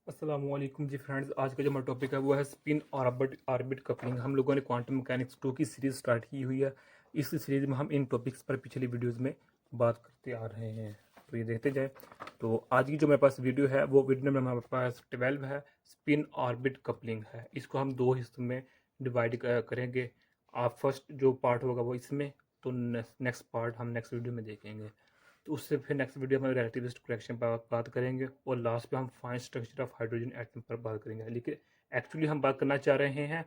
अस्सलामुअलैकुम जी फ्रेंड्स। आज का जो हमारा टॉपिक है वो है स्पिन ऑर्बिट ऑर्बिट कपलिंग। हम लोगों ने क्वांटम मैकेनिक्स 2 की सीरीज़ स्टार्ट की हुई है। इस सीरीज़ में हम इन टॉपिक्स पर पिछली वीडियोस में बात करते आ रहे हैं, तो ये देखते जाए। तो आज की जो मेरे पास वीडियो है वो वीडियो नंबर हमारे पास 12 है, स्पिन ऑर्बिट कपलिंग है। इसको हम दो हिस्सों में डिवाइड करेंगे। आप फर्स्ट जो पार्ट होगा वो इसमें, तो नेक्स्ट पार्ट हम नेक्स्ट वीडियो में देखेंगे। तो उससे फिर नेक्स्ट वीडियो में रिलेटिविस्ट करेक्शन पर बात करेंगे और लास्ट पे हम fine structure of hydrogen atom पर बात करेंगे। लेकिन एक्चुअली हम बात करना चाह रहे हैं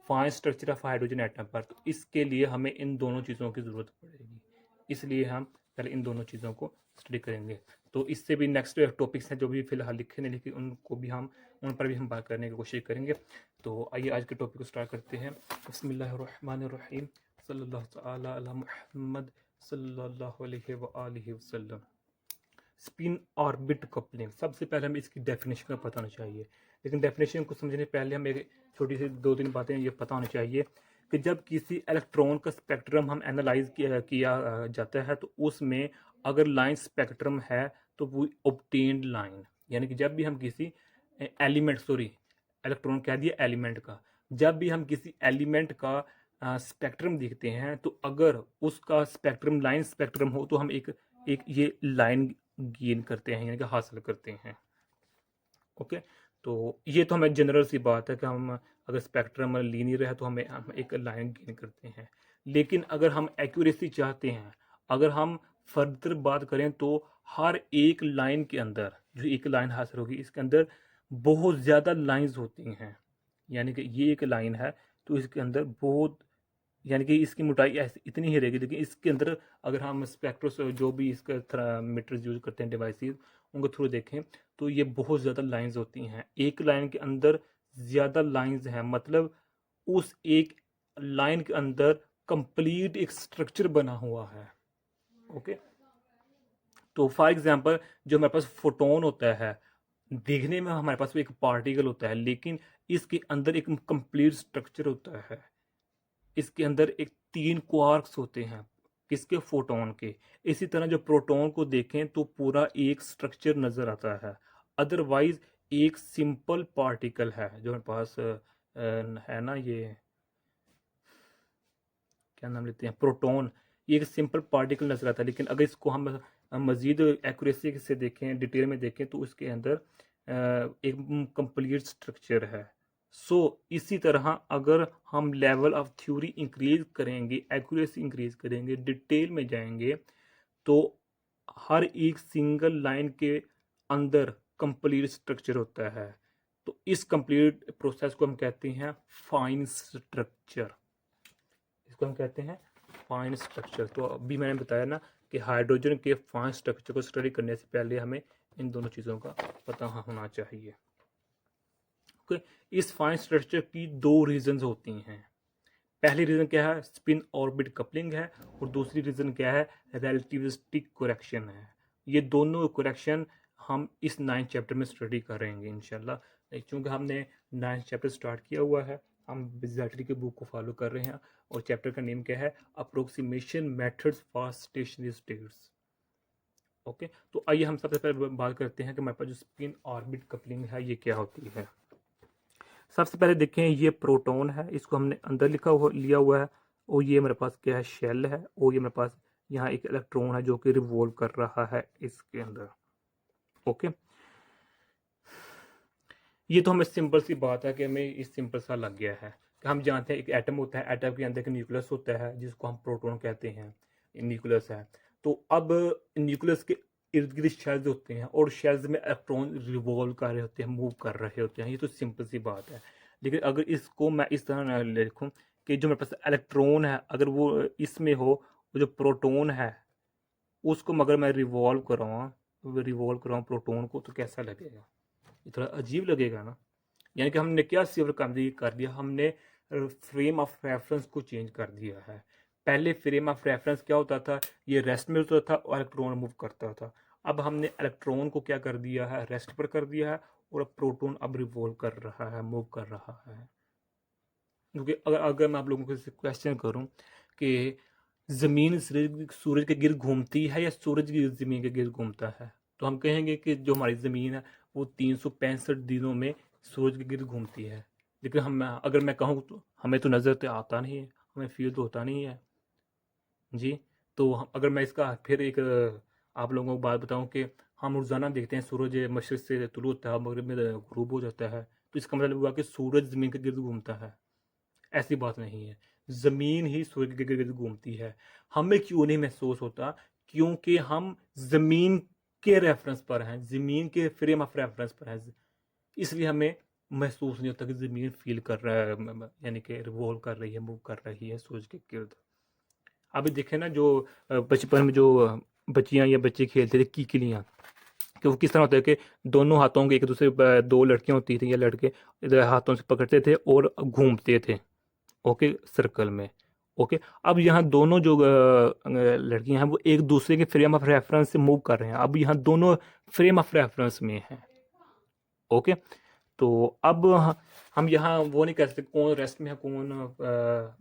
fine structure of hydrogen atom पर, तो इसके लिए हमें इन दोनों चीज़ों की ज़रूरत पड़ेगी। इसलिए हम पहले इन दोनों चीज़ों को स्टडी करेंगे। तो इससे भी नेक्स्ट टॉपिक्स हैं जो भी फिलहाल लिखे नहीं लिखे, उनको भी हम उन पर भी हम बात करने की कोशिश करेंगे। तो आइए आज के टॉपिक को स्टार्ट करते हैं। बिस्मिल्लाहिर्रहमानिर्रहीम, सल्लल्लाहु तआला अला मुहम्मद सल्लल्लाहु अलैहि व आलिहि वसल्लम। स्पिन ऑर्बिट कपलिंग, सबसे पहले हमें इसकी डेफिनेशन का पता होना चाहिए। लेकिन डेफिनेशन को समझने पहले हमें एक छोटी सी दो तीन बातें ये पता होनी चाहिए कि जब किसी इलेक्ट्रॉन का स्पेक्ट्रम हम एनालाइज किया जाता है, तो उसमें अगर लाइन स्पेक्ट्रम है तो वो ऑब्टेन्ड लाइन, यानी कि जब भी हम किसी एलिमेंट, सॉरी इलेक्ट्रॉन कह दिया एलिमेंट का, जब भी हम किसी एलिमेंट का स्पेक्ट्रम देखते हैं, तो अगर उसका स्पेक्ट्रम लाइन स्पेक्ट्रम हो तो हम एक एक ये लाइन गेन करते हैं, यानी कि हासिल करते हैं। ओके, तो ये तो हमें जनरल सी बात है कि हम अगर स्पेक्ट्रम लीनियर है तो हम एक लाइन गेन करते हैं। लेकिन अगर हम एक्यूरेसी चाहते हैं, अगर हम फर्दर बात करें, तो हर एक लाइन के अंदर जो एक लाइन हासिल होगी, इसके अंदर बहुत ज़्यादा लाइंस होती हैं। यानी कि ये एक लाइन है तो इसके अंदर बहुत, यानी कि इसकी मोटाई ऐसी इतनी ही रहेगी। लेकिन इसके अंदर अगर हम स्पेक्ट्रो जो भी इसका थर्मामीटर्स यूज करते हैं डिवाइसेस, उनके थ्रू देखें, तो ये बहुत ज़्यादा लाइंस होती हैं। एक लाइन के अंदर ज़्यादा लाइंस हैं, मतलब उस एक लाइन के अंदर कंप्लीट एक स्ट्रक्चर बना हुआ है। ओके, तो फॉर एग्जांपल जो हमारे पास फोटोन होता है, देखने में हमारे पास एक पार्टिकल होता है, लेकिन इसके अंदर एक कंप्लीट स्ट्रक्चर होता है। इसके अंदर एक 3 क्वार्क्स होते हैं, किसके, फोटोन के। इसी तरह जो प्रोटॉन को देखें तो पूरा एक स्ट्रक्चर नजर आता है। अदरवाइज एक सिंपल पार्टिकल है जो हमारे पास है ना, ये क्या नाम लेते हैं, प्रोटॉन। ये एक सिंपल पार्टिकल नजर आता है, लेकिन अगर इसको हम मजीद एक्यूरेसी से देखें, डिटेल में देखें, तो इसके अंदर एक कंप्लीट स्ट्रक्चर है। इसी तरह अगर हम लेवल ऑफ थ्योरी इंक्रीज करेंगे, एक्यूरेसी इंक्रीज करेंगे, डिटेल में जाएंगे, तो हर एक सिंगल लाइन के अंदर कंप्लीट स्ट्रक्चर होता है। तो इस कंप्लीट प्रोसेस को हम कहते हैं फाइन स्ट्रक्चर। इसको हम कहते हैं फाइन स्ट्रक्चर। तो अभी मैंने बताया ना कि हाइड्रोजन के फाइन स्ट्रक्चर को स्टडी करने से पहले हमें इन दोनों चीज़ों का पता होना चाहिए। ओके, इस फाइन स्ट्रक्चर की दो रीजंस होती हैं। पहली रीजन क्या है, स्पिन ऑर्बिट कपलिंग है, और दूसरी रीजन क्या है, रिलेटिविस्टिक करेक्शन है। ये दोनों करेक्शन हम इस 9th चैप्टर में स्टडी करेंगे इंशाल्लाह। चूँकि हमने 9th चैप्टर स्टार्ट किया हुआ है, हम बिजैटरी के बुक को फॉलो कर रहे हैं, और चैप्टर का नेम क्या है, approximation methods for stationery states. Okay, तो आइए हम सबसे पहले बात करते हैं कि हमारे पास जो स्पिन ऑर्बिट कपलिंग है ये क्या होती है। सबसे पहले देखें, ये प्रोटॉन है, इसको हमने अंदर लिया हुआ है, और ये मेरे पास क्या है, शेल है, और ये मेरे पास यहाँ एक इलेक्ट्रॉन है जो कि रिवॉल्व कर रहा है इसके अंदर। ओके, ये तो हमें सिंपल सी बात है कि हमें इस सिंपल सा लग गया है कि हम जानते हैं एक एटम होता है, एटम के अंदर एक न्यूक्लियस होता है जिसको हम प्रोटॉन कहते हैं, न्यूक्लियस है। तो अब न्यूक्लियस के इर्द गिर्द शेल्स होते हैं, और शेल्स में इलेक्ट्रॉन रिवॉल्व कर रहे होते हैं, मूव कर रहे होते हैं। ये तो सिंपल सी बात है। लेकिन अगर इसको मैं इस तरह लिखूं कि जो मेरे पास इलेक्ट्रॉन है, अगर वो इसमें हो, वो जो प्रोटॉन है उसको मगर मैं रिवॉल्व कराऊँ प्रोटॉन को, तो कैसा लगेगा, ये थोड़ा अजीब लगेगा ना। यानी कि हमने क्या सिर्फ कर दिया, हमने फ्रेम ऑफ रेफरेंस को चेंज कर दिया है। पहले फ्रेम ऑफ रेफरेंस क्या होता था, ये रेस्ट में होता था और इलेक्ट्रॉन मूव करता था। अब हमने इलेक्ट्रॉन को क्या कर दिया है, रेस्ट पर कर दिया है, और अब प्रोटॉन अब रिवॉल्व कर रहा है, मूव कर रहा है। क्योंकि अगर अगर मैं आप लोगों को क्वेश्चन करूं कि जमीन सूरज के गिर्द घूमती है या सूरज की ज़मीन के गिर्द घूमता है, तो हम कहेंगे कि जो हमारी ज़मीन है वो 365 दिनों में सूरज के गिर्द घूमती है। लेकिन हम अगर मैं कहूँ तो हमें तो नज़र तो आता नहीं है, हमें फील तो होता नहीं है जी। तो अगर मैं इसका फिर एक आप लोगों को बात बताऊं कि हम रोज़ाना देखते हैं सूरज मशरिक़ से तुलू होता है, मगरिब में ग़ुरूब हो जाता है, तो इसका मतलब हुआ कि सूरज ज़मीन के गिर्द घूमता है। ऐसी बात नहीं है, ज़मीन ही सूरज के गिर्द घूमती है। हमें क्यों नहीं महसूस होता? क्योंकि हम ज़मीन के रेफरेंस पर हैं, ज़मीन के फ्रेम ऑफ रेफरेंस पर हैं, इसलिए हमें महसूस नहीं होता कि ज़मीन फील कर रहा है, यानी कि रिवॉल्व कर रही है, मूव कर रही है सूरज के गिर्द। अभी देखें ना, जो बचपन में जो बच्चियां या बच्चे खेलते थे कीकलियां, कि वो किस तरह होता है कि दोनों हाथों के एक दूसरे दो लड़कियां होती थी या लड़के इधर हाथों से पकड़ते थे और घूमते थे, ओके, सर्कल में। ओके, अब यहाँ दोनों जो लड़कियां हैं वो एक दूसरे के फ्रेम ऑफ रेफरेंस से मूव कर रहे हैं। अब यहाँ दोनों फ्रेम ऑफ रेफरेंस में हैं। ओके, तो अब हम यहाँ वो नहीं कह सकते कौन रेस्ट में है कौन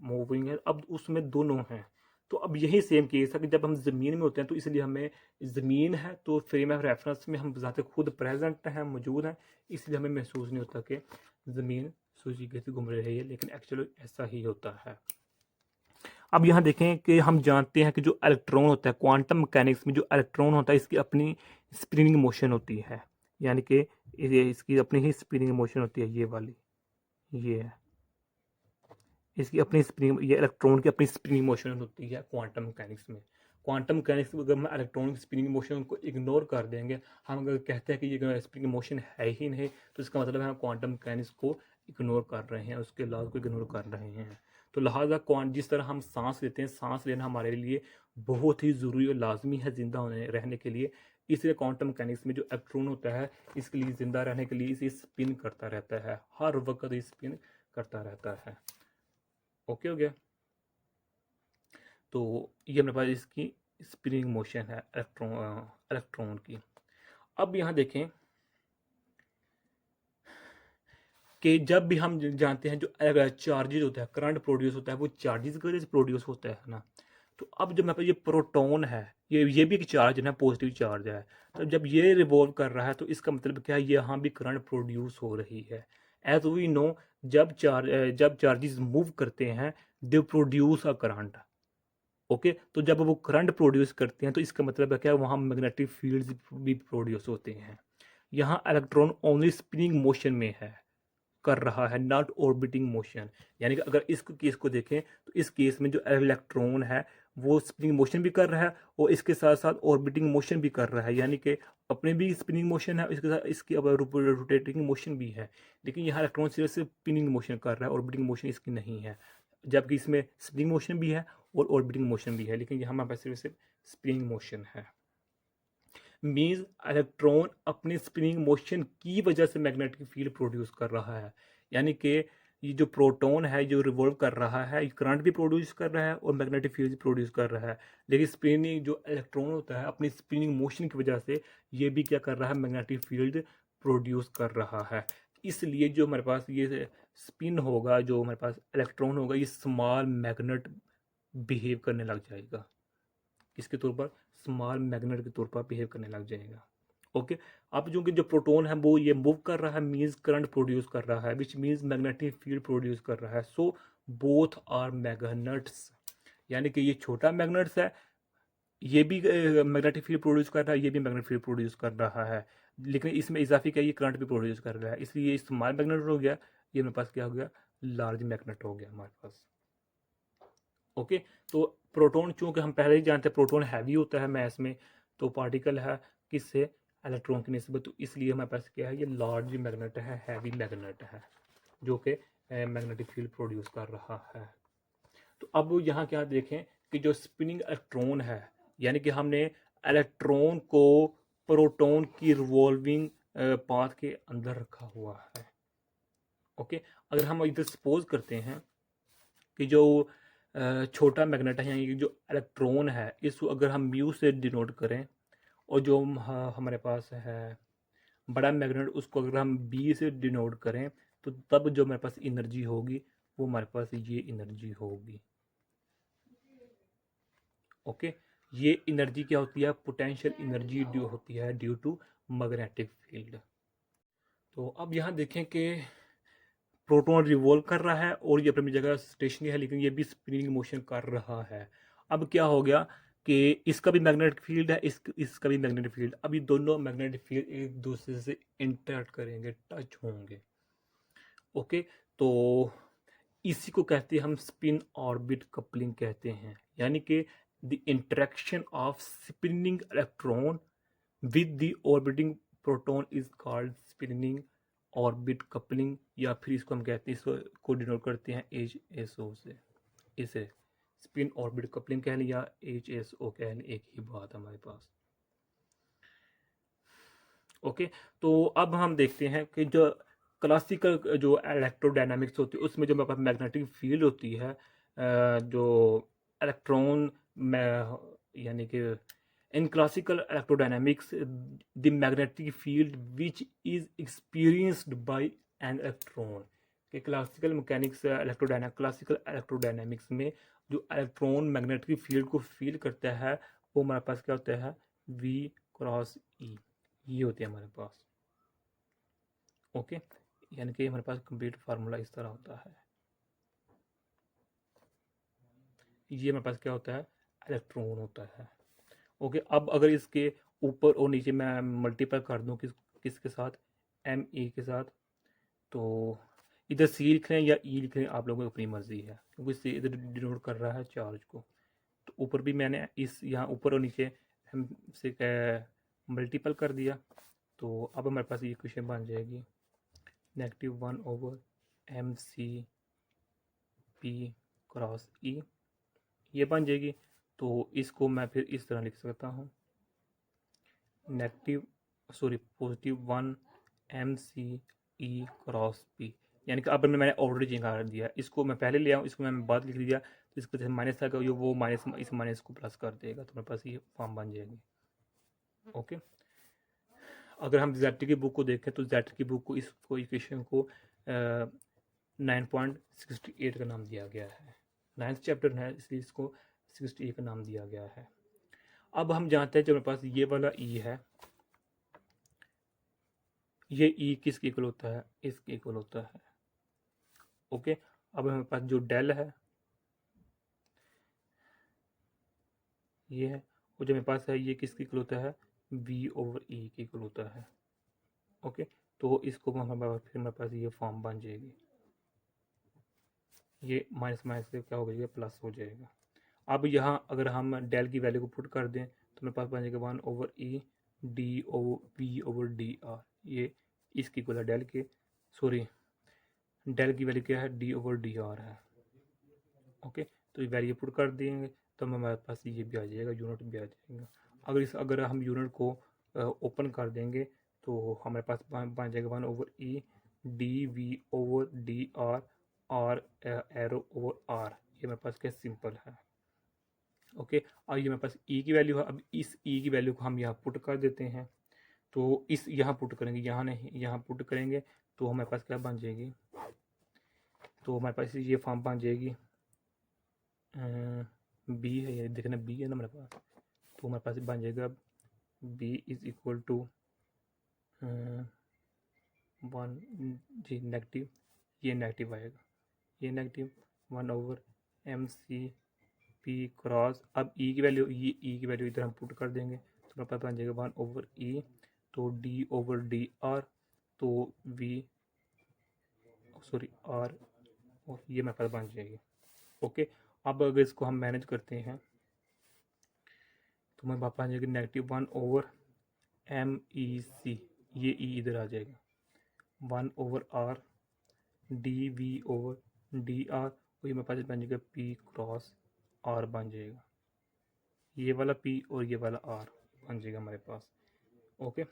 मूविंग है, अब उसमें दोनों हैं। तो अब यही सेम केस है कि जब हम ज़मीन में होते हैं तो इसलिए हमें ज़मीन है तो फ्रेम ऑफ रेफरेंस में हम ज़ाते खुद प्रेजेंट हैं, मौजूद हैं, इसलिए हमें महसूस नहीं होता कि ज़मीन सूरज की गति घूम रही है, लेकिन एक्चुअली ऐसा ही होता है। अब यहाँ देखें कि हम जानते हैं कि जो इलेक्ट्रॉन होता है क्वांटम मैकेनिक्स में, जो इलेक्ट्रॉन होता है इसकी अपनी स्पिनिंग मोशन होती है, यानी कि इसकी अपनी ही स्पिनिंग मोशन होती है, ये वाली, ये है इसकी अपनी स्प्रिंग, ये इलेक्ट्रॉन की अपनी स्प्रिंग मोशन होती है क्वांटम मैकेनिक्स में। क्वांटम मैकेनिक्स में अगर हम इलेक्ट्रॉन की स्प्रिंग मोशन को इग्नोर कर देंगे, हम अगर कहते हैं कि ये स्प्रिंग मोशन है ही नहीं, तो इसका मतलब है हम क्वांटम मैकेनिक्स को इग्नोर कर रहे हैं, उसके लॉज को इग्नोर कर रहे हैं। तो लिहाजा जिस तरह हम सांस लेते हैं, सांस लेना हमारे लिए बहुत ही ज़रूरी और लाजमी है ज़िंदा होने रहने के लिए। इसलिए क्वांटम मैकेनिक्स में जो इलेक्ट्रॉन होता है इसके लिए ज़िंदा रहने के लिए इसे स्पिन करता रहता है, हर वक्त स्पिन करता रहता है। ओके हो गया। तो ये मेरे पास इसकी स्पिनिंग मोशन है इलेक्ट्रॉन की। अब यहाँ देखें कि जब भी हम जानते हैं जो चार्जेज होता है, करंट प्रोड्यूस होता है, वो चार्जेस की वजह से प्रोड्यूस होता है ना। तो अब जब मेरे पास ये प्रोटॉन है, ये भी एक चार्ज है ना, पॉजिटिव चार्ज है, तो जब ये रिवॉल्व कर रहा है तो इसका मतलब क्या है, यहाँ भी करंट प्रोड्यूस हो रही है। एज वी नो, जब चार्जेस मूव करते हैं they produce a current. Okay, तो जब वो करंट प्रोड्यूस करते हैं तो इसका मतलब है क्या, वहाँ मैग्नेटिक फील्ड्स भी प्रोड्यूस होते हैं। यहाँ इलेक्ट्रॉन ओनली स्पिनिंग मोशन में है, कर रहा है, नॉट ऑर्बिटिंग मोशन। यानी कि अगर इस केस को देखें तो इस केस में जो इलेक्ट्रॉन है वो स्पिनिंग मोशन भी कर रहा है और इसके साथ साथ ऑर्बिटिंग मोशन भी कर रहा है, यानी कि अपने भी स्पिनिंग मोशन है, इसके साथ इसकी अब रोटेटिंग मोशन भी है। लेकिन यहाँ इलेक्ट्रॉन सिर्फ स्पिनिंग मोशन कर रहा है, ऑर्बिटिंग मोशन इसकी नहीं है, जबकि इसमें स्पिनिंग मोशन भी है और ऑर्बिटिंग मोशन भी है, लेकिन यहाँ हमारे पास सिर्फ स्पिनिंग मोशन है। मीन्स इलेक्ट्रॉन अपने स्पिनिंग मोशन की वजह से मैग्नेटिक फील्ड प्रोड्यूस कर रहा है। यानी कि ये जो प्रोटॉन है जो रिवॉल्व कर रहा है, ये करंट भी प्रोड्यूस कर रहा है और मैग्नेटिक फील्ड भी प्रोड्यूस कर रहा है। लेकिन स्पिनिंग जो इलेक्ट्रॉन होता है अपनी स्पिनिंग मोशन की वजह से ये भी क्या कर रहा है, मैग्नेटिक फील्ड प्रोड्यूस कर रहा है। इसलिए जो हमारे पास ये स्पिन होगा, जो हमारे पास इलेक्ट्रॉन होगा, ये स्मॉल मैग्नेट बिहेव करने लग जाएगा, इसके तौर पर स्मॉल मैग्नेट के तौर पर बिहेव करने लग जाएगा। ओके, अब जो कि जो प्रोटॉन है वो ये मूव कर रहा है, मीन्स करंट प्रोड्यूस कर रहा है, which means magnetic field produce कर रहा है। सो बोथ आर मैग्नेट्स, यानी कि ये छोटा मैग्नेट्स है, ये भी मैग्नेटिक फील्ड प्रोड्यूस कर रहा है, ये भी मैग्नेटिक फील्ड प्रोड्यूस कर रहा है, लेकिन इसमें इजाफी क्या, ये करंट भी प्रोड्यूस कर रहा है, इसलिए ये स्मॉल मैग्नेट हो गया, ये मेरे पास क्या हो गया, लार्ज मैग्नेट हो गया हमारे पास। ओके, तो प्रोटॉन चूंकि हम पहले ही जानते हैं प्रोटॉन हैवी होता है मैस में, तो पार्टिकल है किससे, इलेक्ट्रॉन की निस्बत, तो इसलिए हमारे पास क्या है, ये लार्ज मैग्नेट है, हैवी मैग्नेट है, जो कि मैग्नेटिक फील्ड प्रोड्यूस कर रहा है। तो अब यहाँ क्या देखें कि जो स्पिनिंग इलेक्ट्रॉन है, यानी कि हमने इलेक्ट्रॉन को प्रोटॉन की रिवॉल्विंग पाथ के अंदर रखा हुआ है। ओके, अगर हम इधर सपोज करते हैं कि जो छोटा मैग्नेट है, यानी कि जो इलेक्ट्रॉन है, इसको अगर हम म्यू से डिनोट करें, और जो हमारे पास है बड़ा मैग्नेट, उसको अगर हम बी से डिनोट करें, तो तब जो हमारे पास एनर्जी होगी वो हमारे पास ये एनर्जी होगी। ओके, ये एनर्जी क्या होती है, पोटेंशियल एनर्जी ड्यू होती है ड्यू टू मैग्नेटिक फील्ड। तो अब यहाँ देखें कि प्रोटॉन रिवॉल्व कर रहा है और ये अपनी जगह स्टेशनरी है, लेकिन ये भी स्पिनिंग मोशन कर रहा है। अब क्या हो गया कि इसका भी मैग्नेटिक फील्ड है, इसका भी मैग्नेटिक फील्ड। अब ये दोनों मैग्नेटिक फील्ड एक दूसरे से इंटरेक्ट करेंगे, टच होंगे। ओके, तो इसी को कहते हैं हम स्पिन ऑर्बिट कपलिंग कहते हैं, यानी कि the interaction of spinning electron with the orbiting proton is called spinning orbit coupling, या फिर इसको हम कहते हैं, इसको डिनोट करते हैं HSO से। इसे स्पिन ऑर्बिट कपलिंग कह लें या HSO कह लें, एक ही बात हमारे पास। ओके, तो अब हम देखते हैं कि जो क्लासिकल जो इलेक्ट्रोडायनामिक्स होती है उसमें जो हमारे पास मैग्नेटिक फील्ड होती है, जो इलेक्ट्रॉन यानी कि in classical electrodynamics the magnetic field which is experienced bye an electron, कि क्लासिकल मैकेनिक्स क्लासिकल इलेक्ट्रोडायनामिक्स में जो इलेक्ट्रॉन मैग्नेटिक फील्ड को फील करता है वो हमारे पास क्या होता है, V×E, ये होती है हमारे पास। ओके, यानी कि हमारे पास कंप्लीट फार्मूला इस तरह होता है। ये हमारे पास क्या होता है, इलेक्ट्रॉन होता है। ओके, अब अगर इसके ऊपर और नीचे मैं मल्टीप्लाई कर दूं किसके साथ, ME के साथ, तो इधर C लिख रहे हैं या E लिख रहे हैं, आप लोगों की अपनी मर्जी है, क्योंकि C इधर डिनोट कर रहा है चार्ज को। तो ऊपर भी मैंने इस यहाँ ऊपर और नीचे हम से मल्टीपल कर दिया, तो अब हमारे पास ये इक्वेशन बन जाएगी -1/mc_p×E, ये बन जाएगी। तो इसको मैं फिर इस तरह लिख सकता हूँ, +1/mc_E×P, यानी कि अब मैंने ऑलरेडी चेंज कर दिया, इसको मैं पहले ले आऊँ, इसको मैं बाद लिख दिया, तो इसको जैसे माइनस था वो माइनस इस माइनस को प्लस कर देगा, तो मेरे पास ये फॉर्म बन जाएगी। ओके, अगर हम जेड की बुक को देखें तो जेड की बुक को इसको इक्वेशन को 9.68 का नाम दिया गया है, 9th चैप्टर है इसलिए इसको 68 का नाम दिया गया है। अब हम जानते हैं जो मेरे पास ये वाला E है, ये E किसके इक्वल होता है, इसके इक्वल होता है। ओके, अब हमारे पास जो डेल है ये है, और जो मेरे पास है ये किसके इक्वल होता है, V/E के इक्वल होता है। ओके, तो इसको हमारे फिर मेरे पास ये फॉर्म बन जाएगी, ये माइनस माइनस से क्या हो जाएगा, प्लस हो जाएगा। अब यहाँ अगर हम डेल की वैल्यू को पुट कर दें तो मेरे पास बन जाएगा 1/E dV/dr, ये इसकी इक्वल है डेल के, सॉरी डेल की वैल्यू क्या है, D/dr है। ओके, तो ये वैल्यू पुट कर देंगे तो हमारे पास ये भी आ जाएगा, यूनिट भी आ जाएगा। अगर हम यूनिट को ओपन कर देंगे तो हमारे पास बन जाएगा 1/E dV/dr और एरो/r, ये मेरे पास क्या सिंपल है। ओके, अब ये मेरे पास E की वैल्यू है, अब इस E की वैल्यू को हम यहाँ पुट कर देते हैं, तो इस यहाँ पुट करेंगे, यहाँ नहीं, यहाँ पुट करेंगे तो हमारे पास क्या बन जाएगी, तो हमारे पास ये फॉर्म बन जाएगी, बी है, ये देखना बी है ना मेरे पास, तो हमारे पास बन जाएगा बी इज इक्वल टू 1 जी नेगेटिव, ये नेगेटिव आएगा, ये नेगेटिव 1/mc_p×, अब ई की वैल्यू, ये ई की वैल्यू इधर हम पुट कर देंगे तो हमारे पास बन जाएगा 1/E, तो D/dr, तो V सॉरी R, और ये मेरे पास बन जाएगी। ओके, अब अगर इसको हम मैनेज करते हैं तो मेरे पास बन जाएगी -1/MEC, ये E इधर आ जाएगा, 1/R dV/dr, और ये मेरे पास बन जाएगा P×R बन जाएगा, ये वाला P और ये वाला R बन जाएगा हमारे पास। ओके,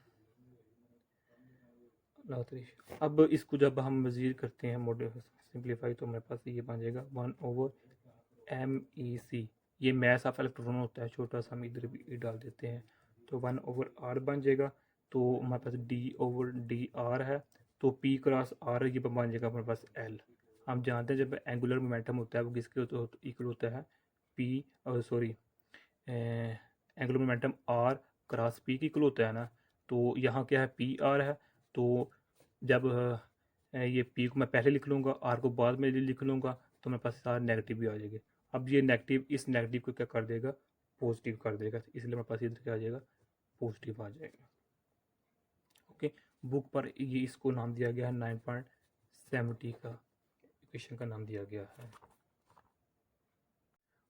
अब इसको जब हम मज़ीद करते हैं मॉडिफाई सिंप्लीफाई तो हमारे पास ये बन जाएगा 1/MEC, ये मैस ऑफ इलेक्ट्रॉन होता है छोटा सा, हम इधर भी E डाल देते हैं तो 1/R बन जाएगा, तो हमारे पास D/dr है, तो P×R ये बन जाएगा हमारे पास L। हम जानते हैं जब एंगुलर मोमेंटम होता है वो किसके इक्वल होता है, angular momentum r cross p की इक्वल होता है ना, तो यहाँ क्या है पी आर है, तो जब ये पी को मैं पहले लिख लूँगा, आर को बाद में लिख लूँगा, तो मेरे पास आर नेगेटिव भी आ जाएगा। अब ये नेगेटिव इस नेगेटिव को क्या कर देगा, पॉजिटिव कर देगा, इसलिए मेरे पास इधर क्या आ जाएगा, पॉजिटिव आ जाएगा। ओके, बुक पर ये इसको नाम दिया गया है 9.70 का इक्वेशन का नाम दिया गया है।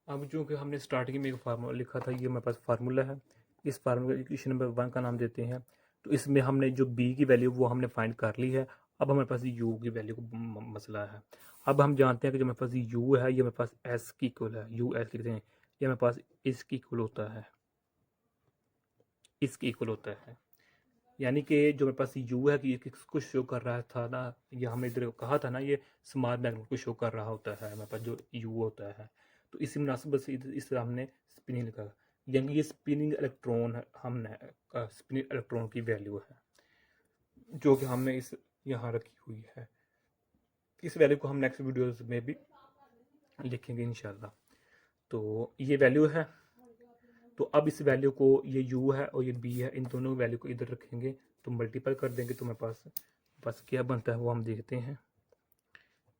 अब जो कि हमने स्टार्टिंग में एक फार्मूला लिखा था, ये मेरे पास फार्मूला है, इस फार्मूला इक्वेशन नंबर 1 का नाम देते हैं। तो इसमें हमने जो बी की वैल्यू वो हमने फाइंड कर ली है। अब हमारे पास यू की वैल्यू को मसला है। अब हम जानते हैं कि जो मेरे पास यू है ये मेरे पास एस की इक्वल है, यू एस लिखते हैं, ये मेरे पास इसकी इक्वल होता है, इसकी इक्वल होता है। यानी कि जो मेरे पास यू है कि किसको शो कर रहा था ना, ये हमने इधर कहा था ना, ये स्मॉल मैग्नेट को शो कर रहा होता है मेरे पास जो यू होता है। तो इसी मुनासिबत से इस हमने स्पिनिंग लिखा, यानी ये स्पिनिंग इलेक्ट्रॉन हमने स्पिनिंग इलेक्ट्रॉन की वैल्यू है जो कि हमने इस यहाँ रखी हुई है। इस वैल्यू को हम नेक्स्ट वीडियोस में भी लिखेंगे इंशाल्लाह। तो ये वैल्यू है, तो अब इस वैल्यू को, ये u है और ये b है, इन दोनों वैल्यू को इधर रखेंगे तो मल्टीपल कर देंगे, तो मेरे पास क्या बनता है वो हम देखते हैं।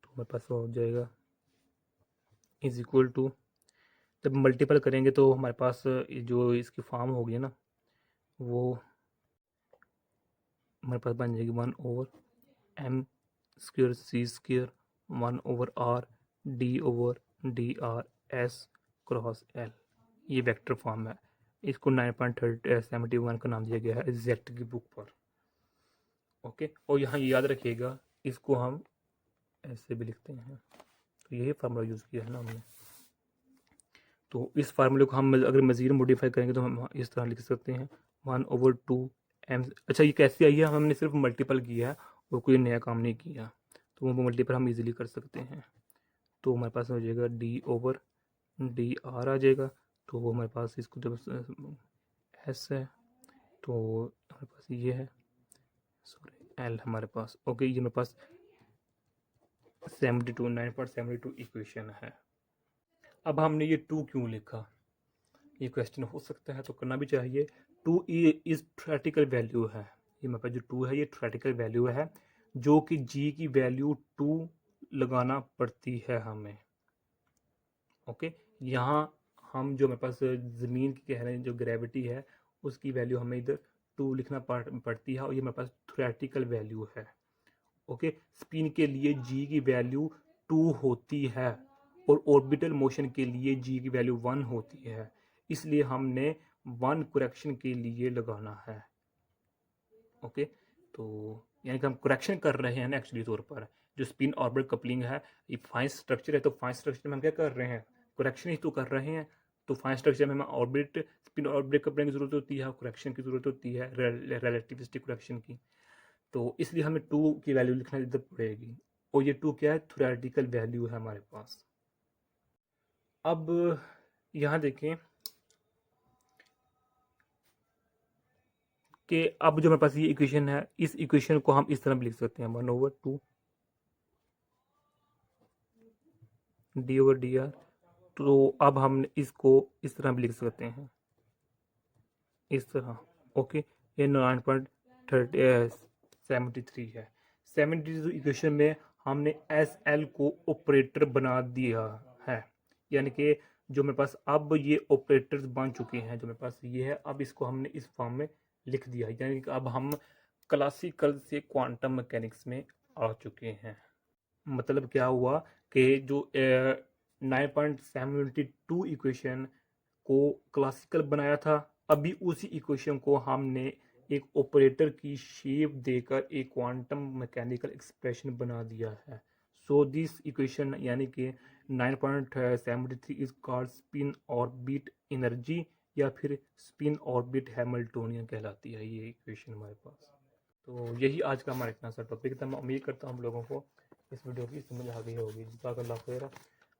तो मेरे पास हो जाएगा इज इक्वल टू, जब मल्टीपल करेंगे तो हमारे पास जो इसकी फॉर्म होगी ना, वो हमारे पास बन जाएगी 1/m² c² 1/r d/dr s cross l। ये वेक्टर फॉर्म है। इसको 9.71 का नाम दिया गया है एग्जैक्ट की बुक पर। ओके, और यहाँ याद रखिएगा इसको हम ऐसे भी लिखते हैं, तो यही फार्मूला यूज़ किया है ना हमने। तो इस फार्मूले को हम अगर मज़ीद मॉडिफाई करेंगे तो हम इस तरह लिख सकते हैं 1/2m। अच्छा, ये कैसे आई है, हमने सिर्फ मल्टीपल किया है और कोई नया काम नहीं किया, तो वो मल्टीपल हम इजीली कर सकते हैं। तो हमारे पास हो जाएगा d/dr आ जाएगा। तो वो हमारे पास इसको जब s है तो हमारे पास ये है, सॉरी l हमारे पास। ओके, ये मेरे पास 9.72 इक्वेशन है। अब हमने ये 2 क्यों लिखा, ये क्वेश्चन हो सकता है तो करना भी चाहिए। 2 इज थ्योरेटिकल वैल्यू है, ये मेरे पास जो 2 है ये थ्योरेटिकल वैल्यू है, जो कि g की वैल्यू 2 लगाना पड़ती है हमें। ओके, यहाँ हम जो मेरे पास ज़मीन की कह रहे हैं, जो ग्रेविटी है उसकी वैल्यू हमें इधर 2 लिखना पड़ती है, और ये मेरे पास थ्योरेटिकल वैल्यू है। ओके, स्पिन के लिए g की वैल्यू 2 होती है और ऑर्बिटल मोशन के लिए g की वैल्यू 1 होती है, इसलिए हमने 1 करेक्शन के लिए लगाना है। ओके, तो यानी कि हम करेक्शन कर रहे हैं ना एक्चुअली तौर पर। जो स्पिन ऑर्बिट कपलिंग है ये फाइन स्ट्रक्चर है, तो फाइन स्ट्रक्चर में हम क्या कर रहे हैं, करेक्शन ही तो कर रहे हैं। तो फाइन स्ट्रक्चर में हमें ऑर्बिट स्पिन ऑर्बिट कपलिंग की जरूरत होती है, करेक्शन की जरूरत होती है, रिलेटिविस्टिक करेक्शन की। तो इसलिए हमें 2 की वैल्यू लिखना इधर पड़ेगी, और ये 2 क्या है, थ्योरेटिकल वैल्यू है हमारे पास। अब यहाँ देखें कि अब जो मेरे पास ये इक्वेशन है, इस इक्वेशन को हम इस तरह भी लिख सकते हैं 1/2 d/dr। तो अब हम इसको इस तरह भी लिख सकते हैं, इस तरह। ओके, ये 9.73 है। 73 इक्वेशन में हमने एस एल को ऑपरेटर बना दिया है, यानी कि जो मेरे पास अब ये ऑपरेटर्स बन चुके हैं, जो मेरे पास ये है, अब इसको हमने इस फॉर्म में लिख दिया, यानी कि अब हम क्लासिकल से क्वांटम मैकेनिक्स में आ चुके हैं। मतलब क्या हुआ कि जो 9.72 इक्वेशन को क्लासिकल बनाया था, अभी उसी इक्वेशन को हमने एक ऑपरेटर की शेप देकर एक क्वांटम मैकेनिकल एक्सप्रेशन बना दिया है। सो दिस इक्वेशन यानी कि 9.73 is called spin orbit energy, या फिर स्पिन ऑर्बिट हैमिल्टोनियन कहलाती है ये इक्वेशन हमारे पास। तो यही आज का हमारा इतना सा टॉपिक था। मैं उम्मीद करता हूँ हम लोगों को इस वीडियो की समझ आ गई होगी। जज़ाकल्लाह खैर,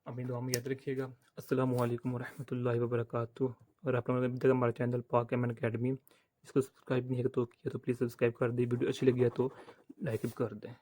अपनी दुआ में याद रखिएगा। अस्सलामु अलैकुम वरहमतुल्लाहि वबरकातुहू। और आप लोगों ने अभी तक हमारे चैनल पाक एमएन अकेडमी इसको सब्सक्राइब नहीं किया तो प्लीज़ सब्सक्राइब कर दें। वीडियो अच्छी लगी है तो लाइक कर दें।